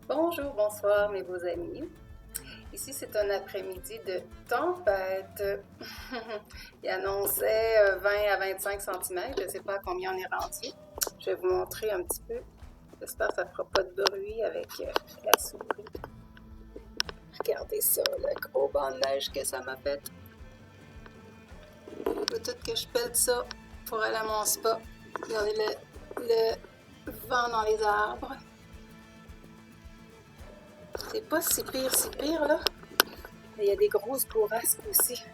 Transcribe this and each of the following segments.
Bonjour, bonsoir mes beaux amis. Ici, c'est un après-midi de tempête. Il annonçait 20 à 25 cm. Je ne sais pas à combien on est rendu. Je vais vous montrer un petit peu. J'espère que ça ne fera pas de bruit avec la souris. Regardez ça, le gros banc de neige que ça m'a fait. Peut-être que je pète ça pour aller à mon spa. Regardez le vent dans les arbres. C'est pas si pire là. Mais il y a des grosses bourrasques aussi,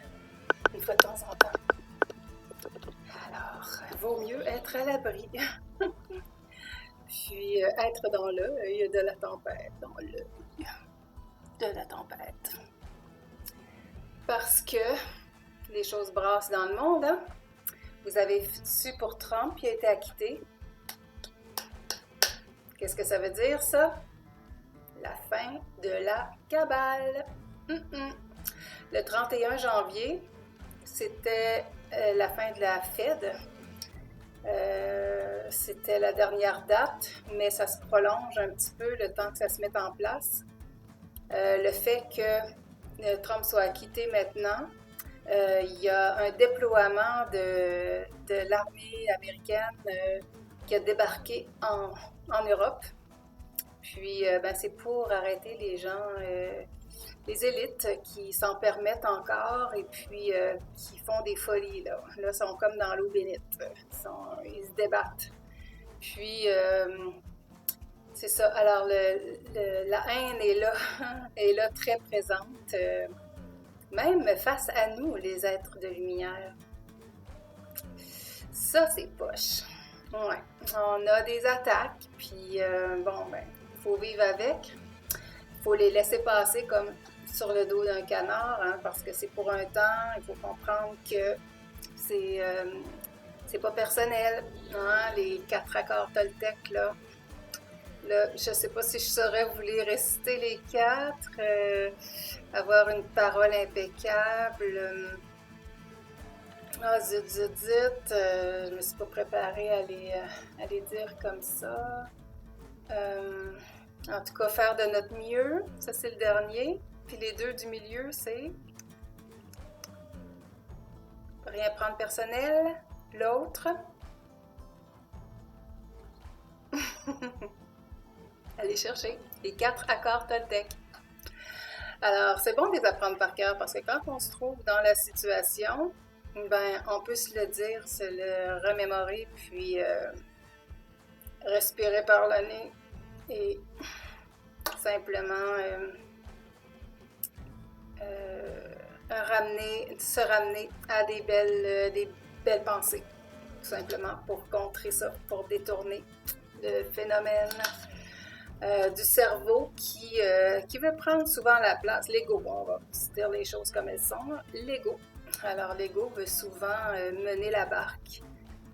une fois de temps en temps. Alors, vaut mieux être à l'abri. Puis être dans l'œil de la tempête, dans l'œil de la tempête. Parce que les choses brassent dans le monde, hein? Vous avez su pour Trump, il a été acquitté. Qu'est-ce que ça veut dire, ça? La fin de la cabale. Le 31 janvier, c'était la fin de la Fed. C'était la dernière date, mais ça se prolonge un petit peu le temps que ça se mette en place. Le fait que Trump soit acquitté maintenant, il y a un déploiement de l'armée américaine qui a débarqué en Europe. Puis, c'est pour arrêter les gens, les élites qui s'en permettent encore et puis qui font des folies. Là, ils sont comme dans l'eau bénite. Ils se débattent. Puis, c'est ça. Alors, la haine est là, est là très présente, même face à nous, les êtres de lumière. Ça, c'est poche. Ouais. On a des attaques, puis faut vivre avec. Faut les laisser passer comme sur le dos d'un canard, hein, parce que c'est pour un temps. Il faut comprendre que c'est pas personnel. Hein, les 4 accords Toltec, là, je sais pas si je saurais vous les réciter les 4, avoir une parole impeccable. Zut, je me suis pas préparée à les dire comme ça. En tout cas, faire de notre mieux, ça c'est le dernier. Puis les deux du milieu, c'est rien prendre personnel. L'autre, allez chercher les 4 accords Toltec. Alors, c'est bon de les apprendre par cœur parce que quand on se trouve dans la situation, on peut se le dire, se le remémorer, puis respirer par le nez et simplement se ramener à des belles pensées, tout simplement pour contrer ça, pour détourner le phénomène du cerveau qui veut prendre souvent la place. L'ego, on va se dire les choses comme elles sont. L'ego. Alors, l'ego veut souvent mener la barque.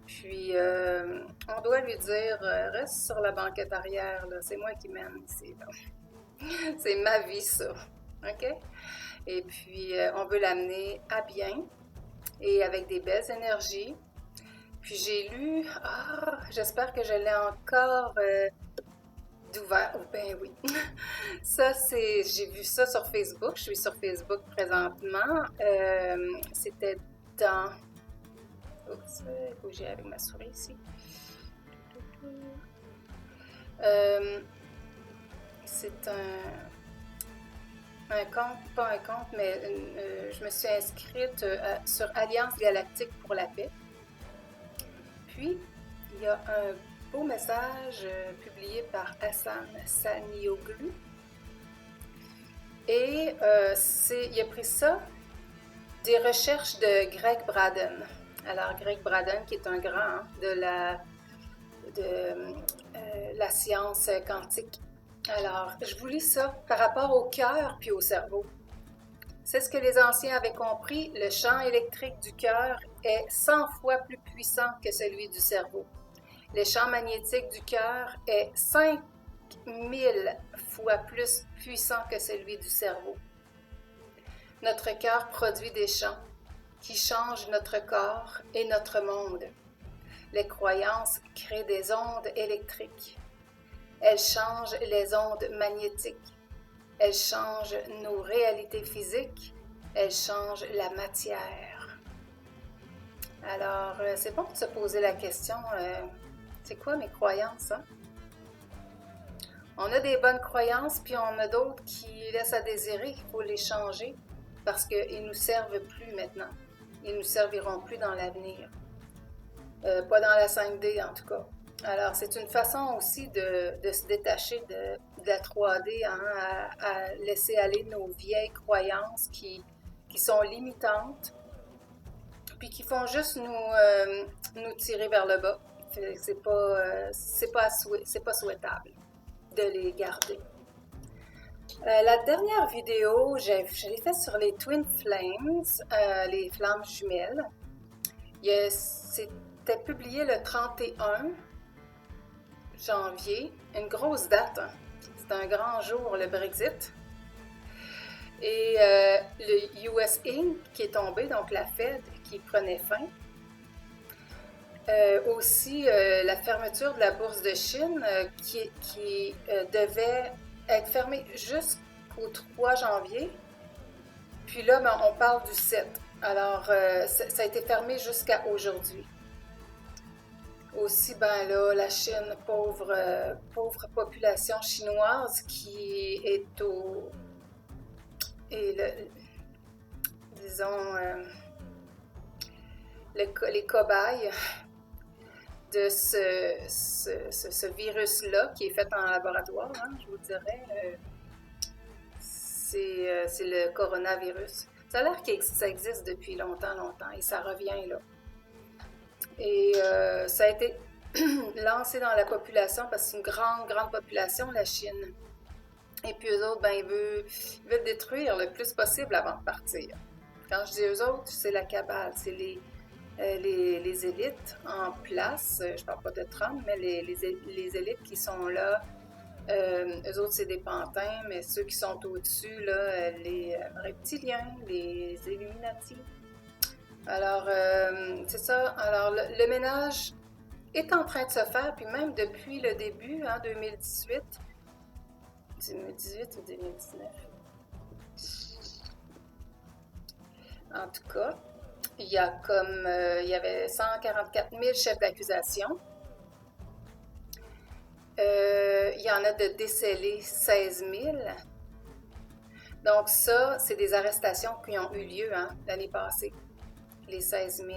Puis, on doit lui dire reste sur la banquette arrière, là. C'est moi qui mène ici. C'est ma vie, ça. OK? Et puis, on veut l'amener à bien et avec des belles énergies. Puis, j'ai lu, j'espère que je l'ai encore d'ouvert. Oh, ben oui. J'ai vu ça sur Facebook. Je suis sur Facebook présentement. C'était dans. Oups, il faut que j'aille avec ma souris ici. C'est un compte, pas un compte, mais je me suis inscrite sur Alliance Galactique pour la paix. Puis, il y a un beau message publié par Hassan Sanioglu. Et il a pris ça des recherches de Greg Braden. Alors, Greg Braden, qui est un grand de la science quantique. Alors, je vous lis ça par rapport au cœur puis au cerveau. C'est ce que les anciens avaient compris, le champ électrique du cœur est 100 fois plus puissant que celui du cerveau. Le champ magnétique du cœur est 5000 fois plus puissant que celui du cerveau. Notre cœur produit des champs qui changent notre corps et notre monde. Les croyances créent des ondes électriques. Elle change les ondes magnétiques. Elle change nos réalités physiques. Elle change la matière. Alors, c'est bon de se poser la question, c'est quoi mes croyances, hein? On a des bonnes croyances, puis on a d'autres qui laissent à désirer, qu'il faut les changer parce qu'ils ne nous servent plus maintenant. Ils ne nous serviront plus dans l'avenir. Pas dans la 5D en tout cas. Alors, c'est une façon aussi de se détacher de la 3D, hein, à laisser aller nos vieilles croyances qui sont limitantes, puis qui font juste nous tirer vers le bas. C'est pas souhaitable de les garder. La dernière vidéo, je l'ai faite sur les Twin Flames, les flammes jumelles. C'était publié le 31 janvier, une grosse date. Hein. C'est un grand jour, le Brexit. Et le US Inc. qui est tombé, donc la Fed qui prenait fin. Aussi, la fermeture de la bourse de Chine qui devait être fermée jusqu'au 3 janvier. Puis là, ben, on parle du 7. Alors, ça a été fermé jusqu'à aujourd'hui. Aussi, ben là, la Chine, pauvre population chinoise qui est les cobayes de ce virus-là qui est fait en laboratoire, hein, je vous dirais. C'est le coronavirus. Ça a l'air que ça existe depuis longtemps, et ça revient là. Et ça a été lancé dans la population parce que c'est une grande population, la Chine. Et puis eux autres, ben, ils veulent détruire le plus possible avant de partir. Quand je dis eux autres, c'est la cabale, c'est les élites en place. Je ne parle pas de Trump, mais les élites qui sont là. Eux autres, c'est des pantins, mais ceux qui sont au-dessus, là, les reptiliens, les Illuminati. Alors, c'est ça. Alors, le ménage est en train de se faire, puis même depuis le début, hein, 2018 ou 2019. En tout cas, il y avait 144 000 chefs d'accusation. Il y en a de décelés 16 000. Donc ça, c'est des arrestations qui ont eu lieu, hein, l'année passée. Les 16 000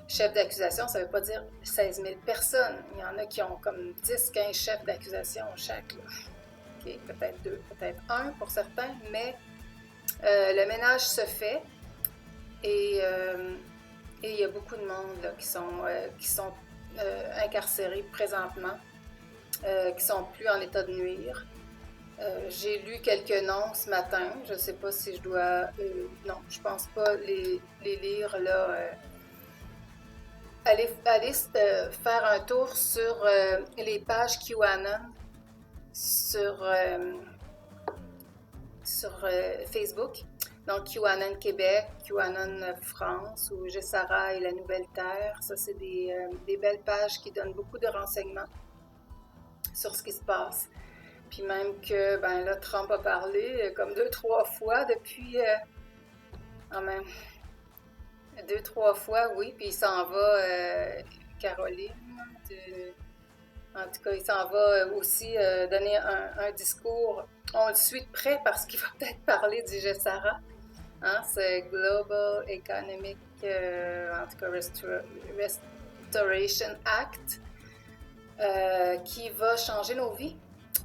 chefs d'accusation, ça ne veut pas dire 16 000 personnes. Il y en a qui ont comme 10-15 chefs d'accusation chaque. Okay, peut-être 2, peut-être 1 pour certains, mais le ménage se fait et il y a beaucoup de monde là, qui sont incarcérés présentement, qui ne sont plus en état de nuire. J'ai lu quelques noms ce matin. Je ne sais pas si je dois... non, je ne pense pas les lire là. Allez faire un tour sur les pages QAnon sur Facebook. Donc, QAnon Québec, QAnon France ou Gessara et la Nouvelle Terre. Ça, c'est des belles pages qui donnent beaucoup de renseignements sur ce qui se passe. Puis même que, ben là, Trump a parlé comme 2-3 fois depuis... quand même, 2-3 fois, oui. Puis il s'en va, Caroline, en tout cas, il s'en va aussi donner un discours. On le suit de près parce qu'il va peut-être parler du Gessara. Hein, c'est Global Economic, en tout cas, Restoration Act, qui va changer nos vies.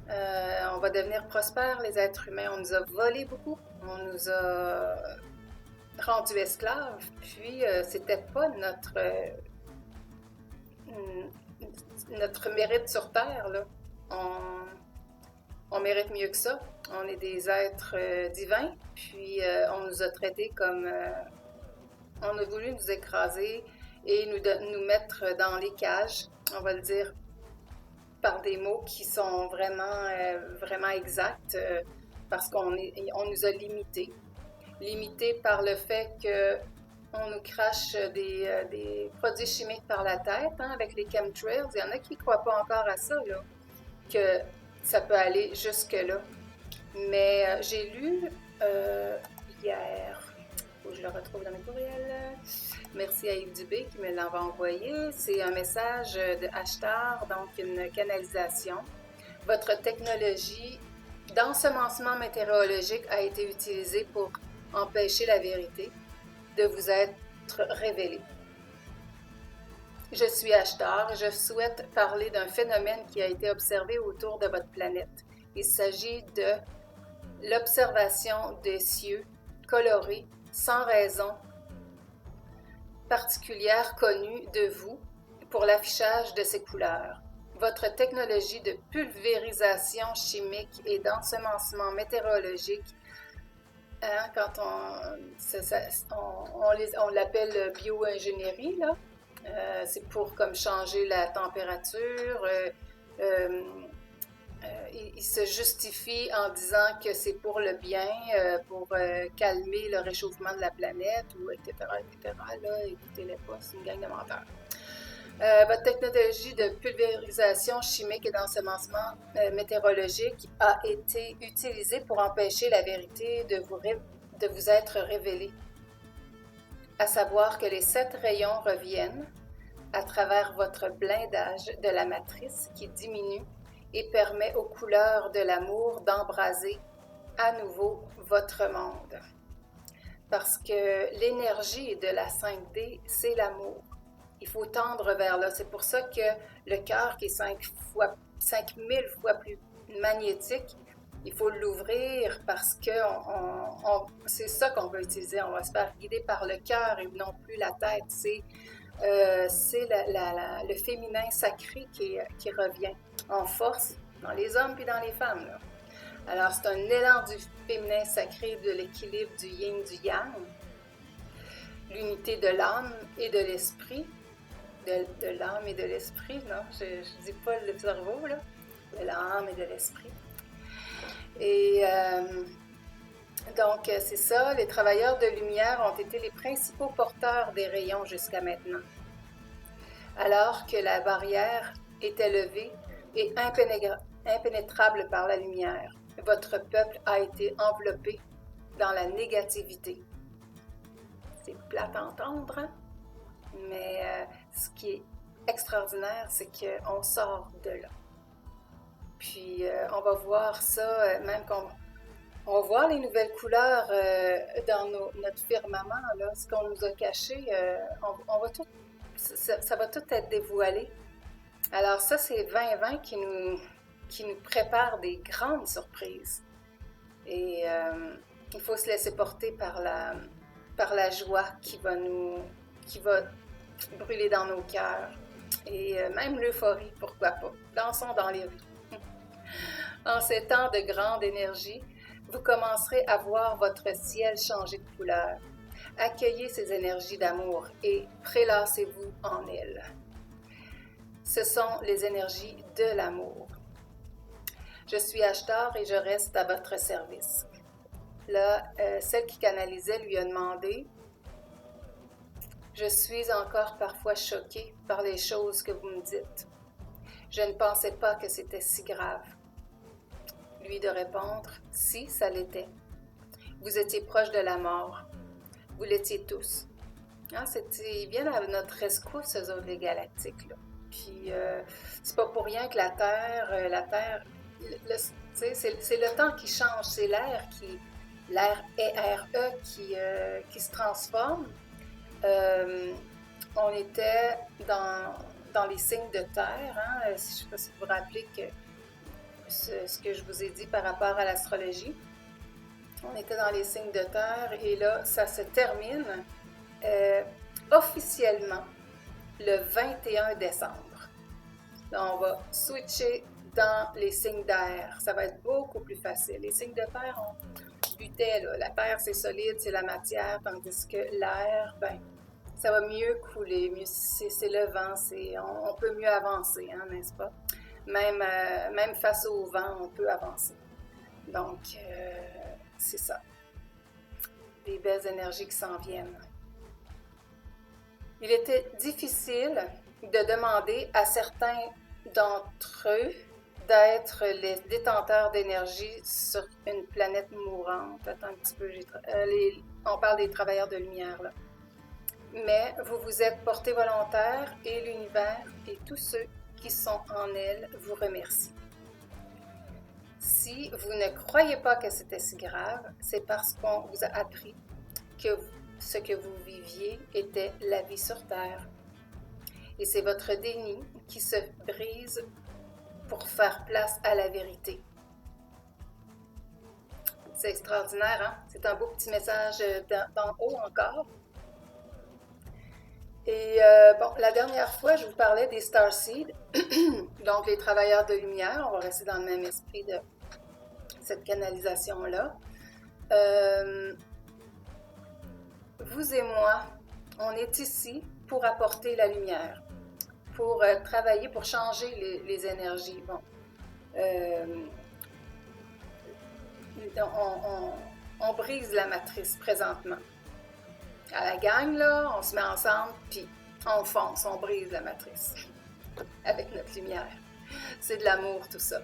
On va devenir prospères, les êtres humains. On nous a volé beaucoup. On nous a rendus esclaves. Puis, c'était pas notre mérite sur Terre, là. On mérite mieux que ça. On est des êtres divins. Puis, on nous a traités comme... on a voulu nous écraser et nous mettre dans les cages. On va le dire par des mots qui sont vraiment exacts, parce qu'on nous a limités. Limités par le fait qu'on nous crache des produits chimiques par la tête, hein, avec les chemtrails. Il y en a qui ne croient pas encore à ça, là. que ça peut aller jusque-là. Mais j'ai lu hier, faut que je le retrouve dans mes courriels. Merci à Yves Dubé qui me l'avait envoyé. C'est un message de Ashtar, donc une canalisation. Votre technologie d'ensemencement météorologique a été utilisée pour empêcher la vérité de vous être révélée. Je suis Ashtar et je souhaite parler d'un phénomène qui a été observé autour de votre planète. Il s'agit de l'observation des cieux colorés sans raison particulière connue de vous pour l'affichage de ces couleurs. Votre technologie de pulvérisation chimique et d'ensemencement météorologique, hein, quand on l'appelle bioingénierie, là, c'est pour comme changer la température. Il se justifie en disant que c'est pour le bien, pour calmer le réchauffement de la planète, ou etc., etc. Là, écoutez-les pas, c'est une gang de menteurs. Votre technologie de pulvérisation chimique et d'ensemencement météorologique a été utilisée pour empêcher la vérité de vous être révélée, à savoir que les 7 rayons reviennent à travers votre blindage de la matrice qui diminue et permet aux couleurs de l'amour d'embraser à nouveau votre monde. Parce que l'énergie de la 5D, c'est l'amour. Il faut tendre vers là. C'est pour ça que le cœur, qui est 5000 fois plus magnétique, il faut l'ouvrir parce que c'est ça qu'on va utiliser. On va se faire guider par le cœur et non plus la tête. C'est le féminin sacré qui revient en force dans les hommes puis dans les femmes, là. Alors, c'est un élan du féminin sacré, de l'équilibre du yin, du yang, l'unité de l'âme et de l'esprit, de l'âme et de l'esprit, non, je ne dis pas le cerveau, là, de l'âme et de l'esprit. Et donc, c'est ça, les travailleurs de lumière ont été les principaux porteurs des rayons jusqu'à maintenant. Alors que la barrière était levée et impénétrable par la lumière, votre peuple a été enveloppé dans la négativité. C'est plate à entendre, hein? Mais ce qui est extraordinaire, c'est qu'on sort de là. Puis on va voir ça, même qu'on on va voir les nouvelles couleurs dans notre firmament, là, ce qu'on nous a caché, on va tout, ça va tout être dévoilé. Alors ça, c'est 2020 qui nous prépare des grandes surprises. Et il faut se laisser porter par la joie qui va brûler dans nos cœurs. Et même l'euphorie, pourquoi pas. Dansons dans les rues. En ces temps de grande énergie, vous commencerez à voir votre ciel changer de couleur. Accueillez ces énergies d'amour et prélassez-vous en elles. Ce sont les énergies de l'amour. Je suis Ashtar et je reste à votre service. Là, celle qui canalisait lui a demandé « Je suis encore parfois choquée par les choses que vous me dites. Je ne pensais pas que c'était si grave. » Lui de répondre « Si, ça l'était. Vous étiez proche de la mort. Vous l'étiez tous. » Hein, ils viennent à notre rescousse, eux autres, les galactiques, là. Puis, c'est pas pour rien que la Terre, c'est le temps qui change, c'est l'air ERE qui se transforme. On était dans les signes de terre, hein, je ne sais pas si vous vous rappelez que ce que je vous ai dit par rapport à l'astrologie. On était dans les signes de terre et là, ça se termine officiellement le 21 décembre. Là, on va switcher dans les signes d'air. Ça va être beaucoup plus facile. Les signes de terre, on butait, là. La terre, c'est solide, c'est la matière, tandis que l'air, ben, ça va mieux couler, c'est le vent, on peut mieux avancer, hein, n'est-ce pas? Même face au vent, on peut avancer. Donc, c'est ça. Des belles énergies qui s'en viennent. Il était difficile de demander à certains d'entre eux d'être les détenteurs d'énergie sur une planète mourante. Attends un petit peu, on parle des travailleurs de lumière, là. Mais vous vous êtes porté volontaire et l'univers et tous ceux qui sont en elle vous remercient. Si vous ne croyez pas que c'était si grave, c'est parce qu'on vous a appris que ce que vous viviez était la vie sur Terre. Et c'est votre déni qui se brise pour faire place à la vérité. C'est extraordinaire, hein? C'est un beau petit message d'en haut encore. Et bon, la dernière fois, je vous parlais des Starseeds, donc les travailleurs de lumière. On va rester dans le même esprit de cette canalisation-là. Vous et moi, on est ici pour apporter la lumière, pour travailler, pour changer les énergies. Bon, on brise la matrice présentement. À la gang, là, on se met ensemble, puis on fonce, on brise la matrice avec notre lumière. C'est de l'amour, tout ça.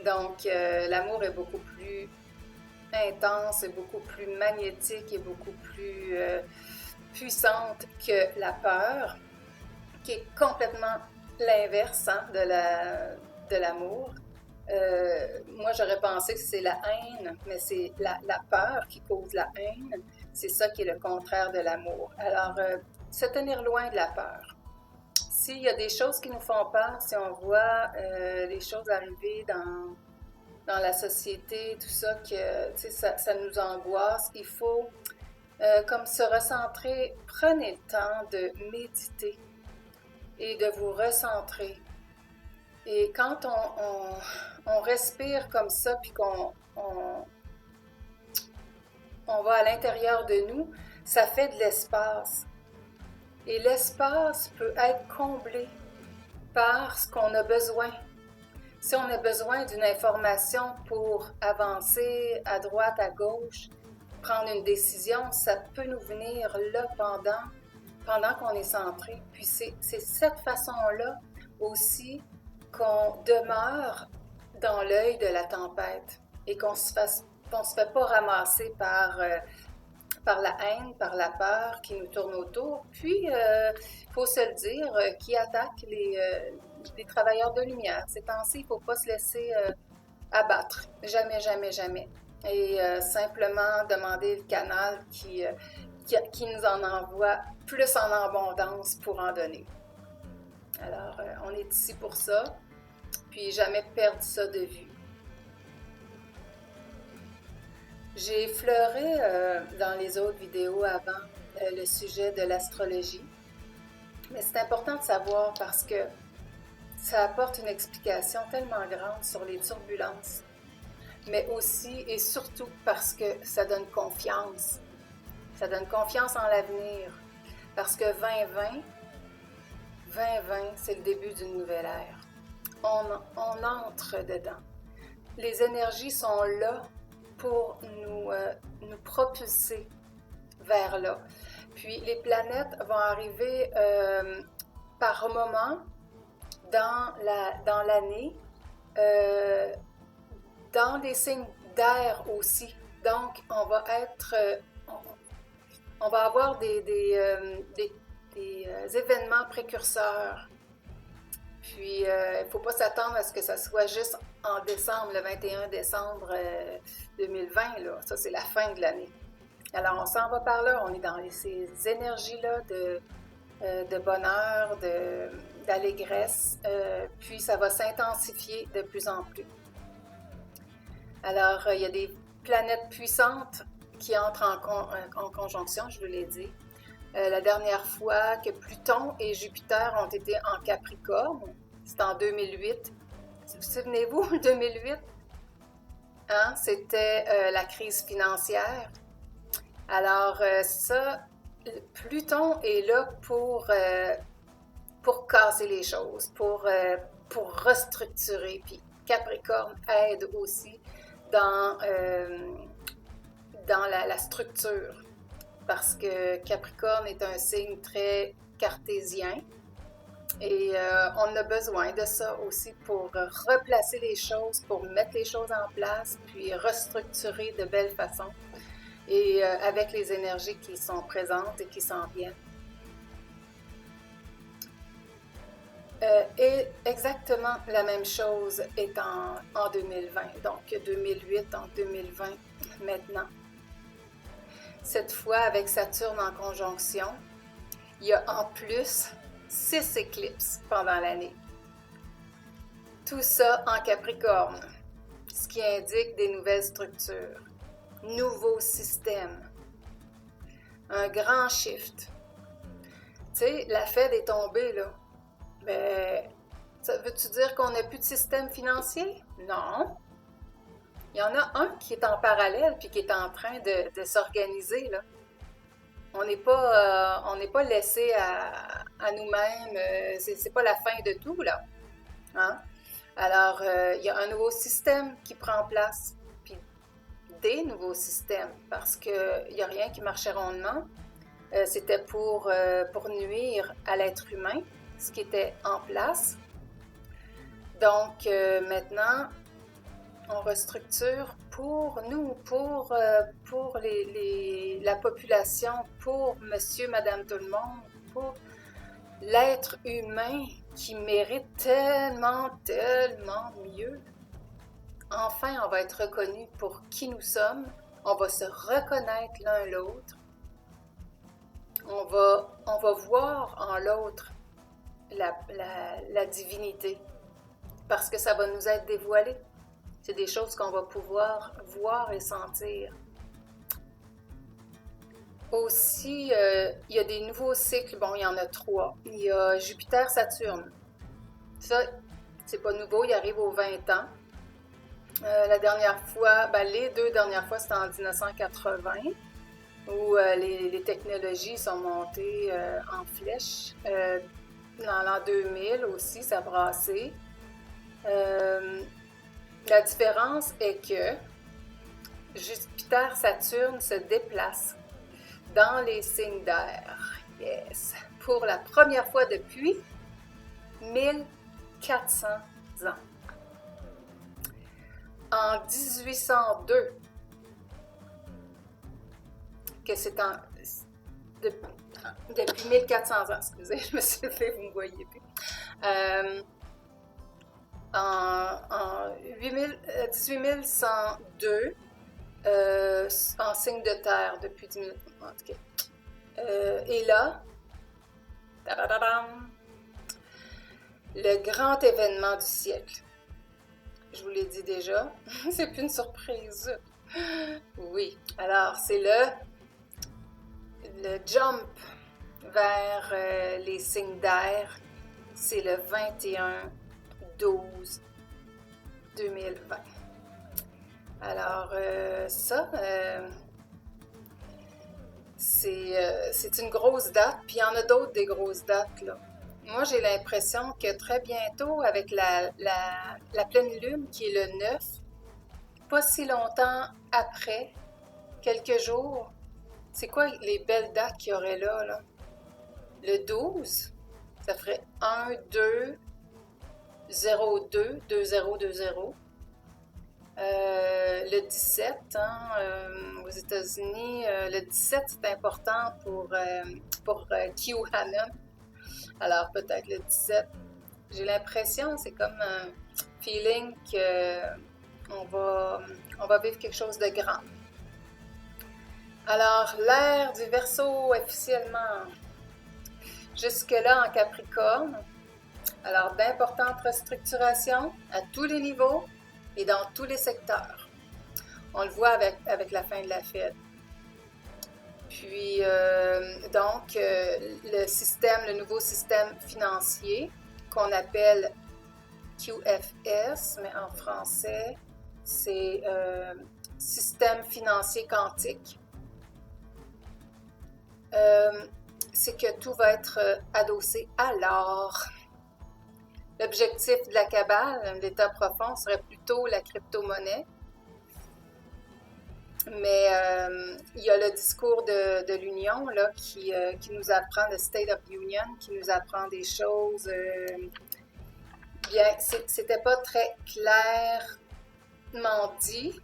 Donc, l'amour est beaucoup plus intense, et beaucoup plus magnétique et beaucoup plus puissante que la peur, qui est complètement l'inverse, hein, de l'amour. Moi, j'aurais pensé que c'est la haine, mais c'est la peur qui cause la haine. C'est ça qui est le contraire de l'amour. Alors, se tenir loin de la peur. S'il y a des choses qui nous font peur, si on voit les choses arriver dans la société, tout ça, que ça nous angoisse, il faut comme se recentrer. Prenez le temps de méditer et de vous recentrer. Et quand on respire comme ça, puis qu'on va à l'intérieur de nous, ça fait de l'espace. Et l'espace peut être comblé par ce qu'on a besoin. Si on a besoin d'une information pour avancer à droite, à gauche, prendre une décision, ça peut nous venir là pendant qu'on est centré. Puis c'est cette façon-là aussi qu'on demeure dans l'œil de la tempête et qu'on se fait pas ramasser par la haine, par la peur qui nous tourne autour. Puis, il faut se le dire, qui attaque les travailleurs de lumière. Ces temps-ci, il ne faut pas se laisser abattre. Jamais, jamais, jamais. Et simplement demander le canal qui nous en envoie plus en abondance pour en donner. Alors, on est ici pour ça, puis jamais perdre ça de vue. J'ai effleuré dans les autres vidéos avant le sujet de l'astrologie, mais c'est important de savoir parce que ça apporte une explication tellement grande sur les turbulences, mais aussi et surtout parce que ça donne confiance. Ça donne confiance en l'avenir, parce que 2020, c'est le début d'une nouvelle ère. On entre dedans. Les énergies sont là pour nous propulser vers là. Puis les planètes vont arriver par moment dans l'année, dans des signes d'air aussi. Donc, on va avoir des événements précurseurs. Puis, il ne faut pas s'attendre à ce que ça soit juste en décembre, le 21 décembre 2020. Là. Ça, c'est la fin de l'année. Alors, on s'en va par là. On est dans ces énergies-là de bonheur, d'allégresse. Puis, ça va s'intensifier de plus en plus. Alors, il y a des planètes puissantes qui entrent en conjonction, je vous l'ai dit. La dernière fois que Pluton et Jupiter ont été en Capricorne, c'était en 2008. Vous souvenez-vous, 2008? Hein? C'était la crise financière. Alors ça, Pluton est là pour casser les choses, pour restructurer. Puis Capricorne aide aussi dans la structure. Parce que Capricorne est un signe très cartésien. Et on a besoin de ça aussi pour replacer les choses, pour mettre les choses en place, puis restructurer de belle façon. Et avec les énergies qui sont présentes et qui s'en viennent. Et exactement la même chose est en 2020, donc 2008 en 2020 maintenant. Cette fois, avec Saturne en conjonction, il y a en plus 6 éclipses pendant l'année. Tout ça en Capricorne, ce qui indique des nouvelles structures, nouveaux systèmes, un grand shift. Tu sais, la Fed est tombée, là. Mais ça veut-tu dire qu'on n'a plus de système financier? Non. Il y en a un qui est en parallèle puis qui est en train de s'organiser, là. On n'est pas laissé à nous-mêmes. C'est pas la fin de tout, là. Hein? Alors, il y a un nouveau système qui prend place, puis des nouveaux systèmes, parce qu'il n'y a rien qui marchait rondement. C'était pour nuire à l'être humain, ce qui était en place. Donc, maintenant, on restructure pour nous, pour la population, pour monsieur, madame, tout le monde, pour l'être humain qui mérite tellement, tellement mieux. Enfin, on va être reconnu pour qui nous sommes. On va se reconnaître l'un l'autre. On va voir en l'autre la divinité, parce que ça va nous être dévoilé. C'est des choses qu'on va pouvoir voir et sentir. Aussi, il y a des nouveaux cycles. Bon, il y en a 3. Il y a Jupiter-Saturne. Ça, c'est pas nouveau, il arrive aux 20 ans. La dernière fois, les 2 dernières fois, c'était en 1980, où les technologies sont montées en flèche. Dans l'an 2000 aussi, ça brassait. La différence est que Jupiter-Saturne se déplace dans les signes d'air. Yes! Pour la première fois depuis 1400 ans. En 1802, que c'est depuis 1400 ans, excusez, je me suis fait, vous ne me voyez plus. En 18102, en signe de terre depuis 10 000 ans. Okay. Et là, le grand événement du siècle. Je vous l'ai dit déjà, c'est plus une surprise. Oui, alors c'est le jump vers les signes d'air, c'est le 21/12/2020. Alors c'est une grosse date, puis il y en a d'autres des grosses dates, là. Moi, j'ai l'impression que très bientôt, avec la pleine lune, qui est le 9, pas si longtemps après, quelques jours, c'est quoi les belles dates qu'il y aurait là? Le 12, ça ferait 1, 2, 0, 2, 2, 0, 2, 0. Le 17, aux États-Unis, le 17, c'est important pour QAnon. Alors, peut-être le 17. J'ai l'impression, c'est comme un feeling qu'on va vivre quelque chose de grand. Alors, l'ère du Verseau officiellement jusque-là en Capricorne. Alors, d'importantes restructurations à tous les niveaux et dans tous les secteurs. On le voit avec la fin de la Fed. Puis, le nouveau système financier qu'on appelle QFS, mais en français, c'est système financier quantique. C'est que tout va être adossé à l'or. L'objectif de la Kabbale, l'état profond, serait plutôt la crypto-monnaie. Mais il y a le discours de l'Union là, qui nous apprend, le State of the Union, qui nous apprend des choses. Bien, c'était pas très clairement dit,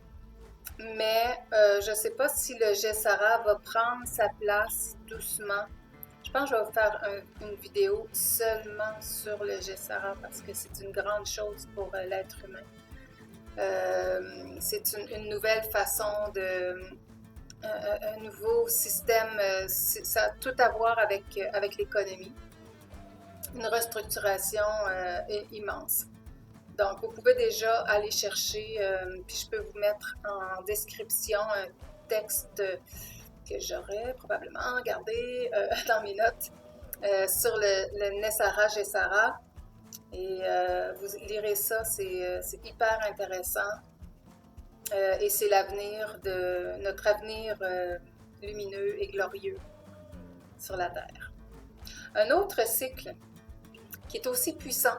mais je sais pas si le GESARA va prendre sa place doucement. Je pense que je vais vous faire une vidéo seulement sur le GESARA parce que c'est une grande chose pour l'être humain. C'est une nouvelle façon un nouveau système, ça a tout à voir avec l'économie. Une restructuration immense. Donc, vous pouvez déjà aller chercher, puis je peux vous mettre en description un texte que j'aurais probablement gardé dans mes notes sur le NESARA, GESARA. Et vous lirez ça, c'est hyper intéressant. Et c'est notre avenir lumineux et glorieux sur la Terre. Un autre cycle qui est aussi puissant,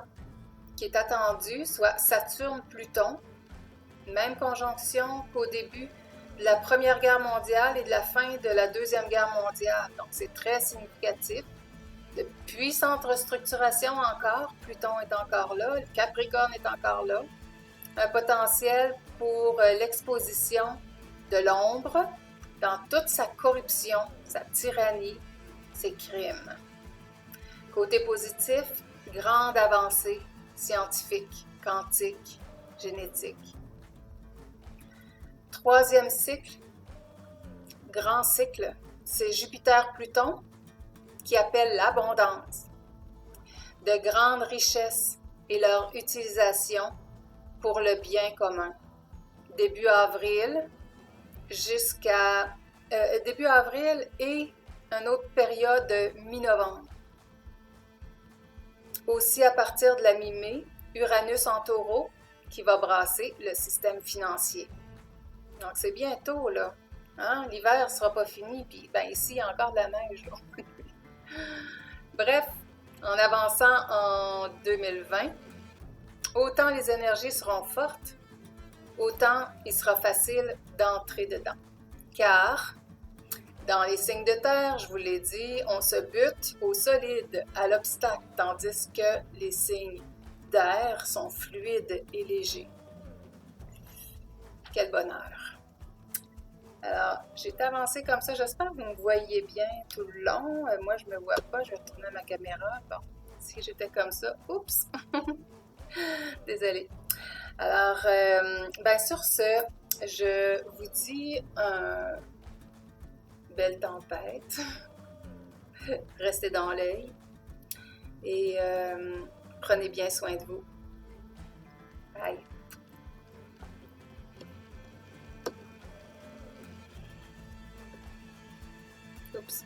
qui est attendu, soit Saturne-Pluton, même conjonction qu'au début de la Première Guerre mondiale et de la fin de la Deuxième Guerre mondiale. Donc c'est très significatif. De puissante restructuration encore, Pluton est encore là, le Capricorne est encore là. Un potentiel pour l'exposition de l'ombre dans toute sa corruption, sa tyrannie, ses crimes. Côté positif, grande avancée scientifique, quantique, génétique. Troisième cycle, grand cycle, c'est Jupiter-Pluton qui appelle l'abondance, de grandes richesses et leur utilisation pour le bien commun. Début avril début avril et une autre période mi-novembre. Aussi à partir de la mi-mai, Uranus en Taureau qui va brasser le système financier. Donc c'est bientôt là. Hein? L'hiver ne sera pas fini, puis ben, ici il y a encore de la neige. Bref, en avançant en 2020, autant les énergies seront fortes, autant il sera facile d'entrer dedans. Car dans les signes de terre, je vous l'ai dit, on se bute au solide, à l'obstacle, tandis que les signes d'air sont fluides et légers. Quel bonheur! Alors, j'ai avancé comme ça. J'espère que vous me voyez bien tout le long. Moi, je ne me vois pas. Je vais retourner ma caméra. Bon, si j'étais comme ça, oups! Désolée. Alors, ben sur ce, je vous dis belle tempête. Restez dans l'œil et prenez bien soin de vous. Bye! Oups!